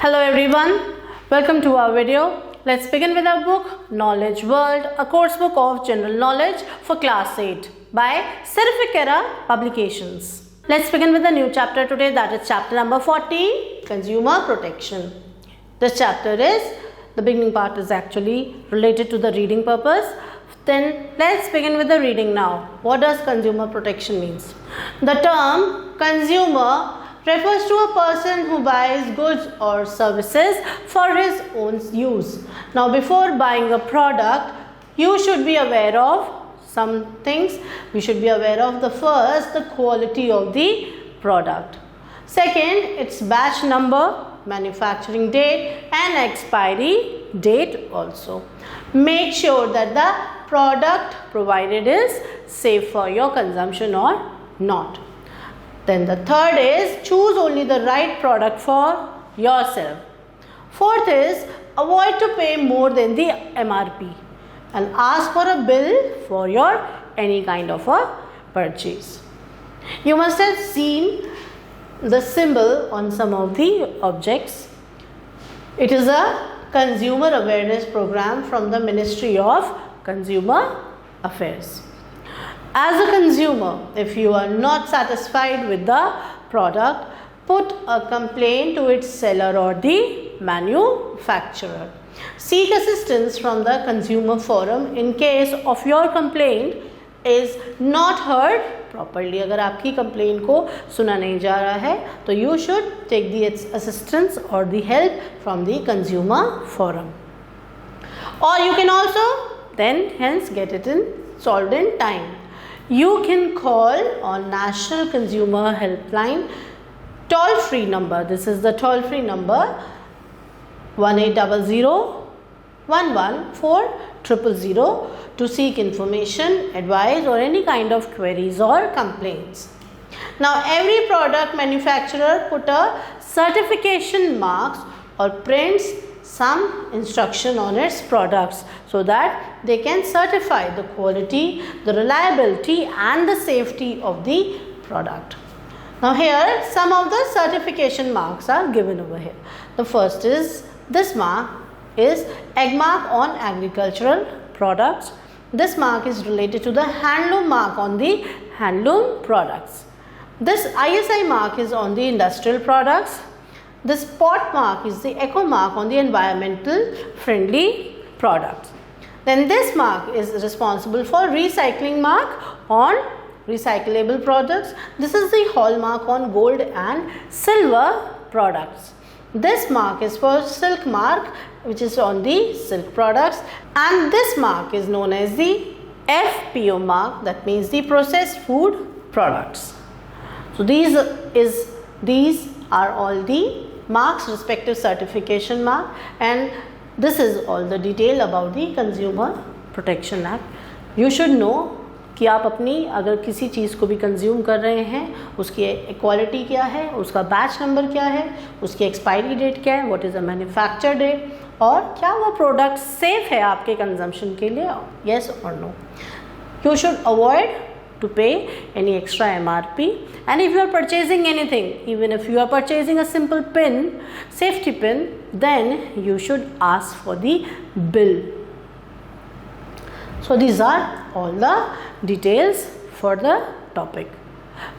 Hello everyone, welcome to our video. Let's begin with our book Knowledge World, a course book of general knowledge for class 8 by Seraphic Era Publications. Let's begin with a new chapter today, that is chapter number 14, Consumer Protection. This chapter is, the beginning part is actually related to the reading purpose. Then let's begin with the reading now. What does consumer protection means? The term consumer refers to a person who buys goods or services for his own use. Now, before buying a product, you should be aware of some things. We should be aware of the quality of the product. Second, its batch number, manufacturing date and expiry date also. Make sure that the product provided is safe for your consumption or not. Then the third is choose only the right product for yourself. Fourth is avoid to pay more than the MRP and ask for a bill for your any kind of a purchase. You must have seen the symbol on some of the objects. It is a consumer awareness program from the Ministry of Consumer Affairs. As a consumer, if you are not satisfied with the product, put a complaint to its seller or the manufacturer. Seek assistance from the consumer forum in case of your complaint is not heard properly. अगर आपकी complaint को सुना नहीं जा रहा है, तो you should take the assistance or the help from the consumer forum. Or you can also then hence get it solved in time. You can call on National Consumer Helpline toll-free number. This is the toll-free number 1800-114000 to seek information, advice or any kind of queries or complaints. Now, every product manufacturer put a certification marks or prints some instruction on its products so that they can certify the quality, the reliability and the safety of the product. Now here some of the certification marks are given over here. The first is, this mark is egg mark on agricultural products. This mark is related to the handloom mark on the handloom products. This ISI mark is on the industrial products. This pot mark is the eco mark on the environmental friendly products. Then this mark is responsible for recycling mark on recyclable products. This is the hallmark on gold and silver products. This mark is for silk mark, which is on the silk products, and this mark is known as the FPO mark, that means the processed food products. So these are all the marks, respective certification mark, and this is all the detail about the Consumer Protection Act. You should know कि आप अपनी अगर किसी चीज़ को भी consume कर रहे हैं, उसकी क्वालिटी क्या है, उसका बैच नंबर क्या है, उसकी एक्सपायरी डेट क्या है, what is the manufacture date, और क्या वो प्रोडक्ट सेफ है आपके कंजम्पशन के लिए, येस और no. You should avoid to pay any extra MRP, and if you are purchasing anything, even if you are purchasing a simple pin, safety pin, then you should ask for the bill. So these are all the details for the topic.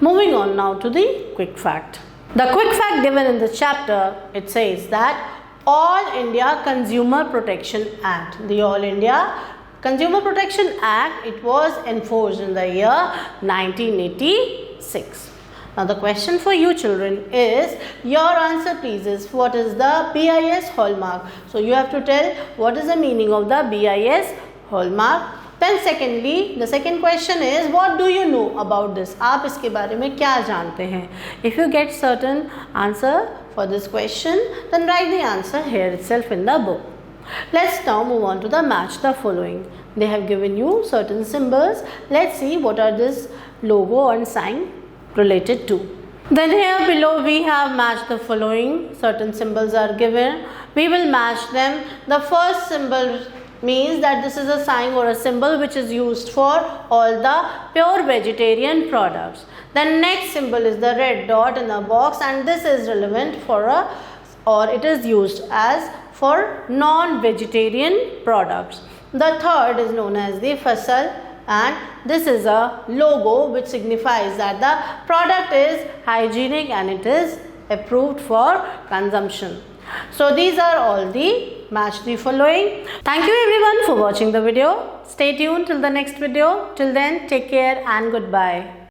Moving on now to the quick fact. The quick fact given in the chapter, it says that All India Consumer Protection Act, the All India Consumer Protection Act, it was enforced in the year 1986. Now the question for you children is, your answer please is, what is the BIS hallmark? So you have to tell what is the meaning of the BIS hallmark. Then secondly, the second question is, what do you know about this? आप इसके बारे में क्या जानते हैं? If you get certain answer for this question, then write the answer here itself in the book. Let's now move on to the match the following. They have given you certain symbols. Let's see what are this logo and sign related to. Then here below we have match the following. Certain symbols are given. We will match them. The first symbol means that this is a sign or a symbol which is used for all the pure vegetarian products. The next symbol is the red dot in the box, and this is relevant for a or it is used as for non-vegetarian products. The third is known as the fasal, and this is a logo which signifies that the product is hygienic and it is approved for consumption. So these are all the match the following. Thank you everyone for watching the video. Stay tuned till the next video. Till then, take care and goodbye.